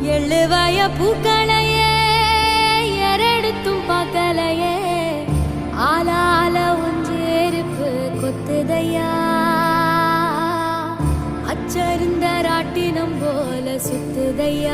எழுவாய பூக்களையே எரெடுத்தும் பார்க்கலையே ஆளால ஒன்றேருப்பு கொத்துதையா அச்சருந்த ராட்டினம் போல சுத்துதையா.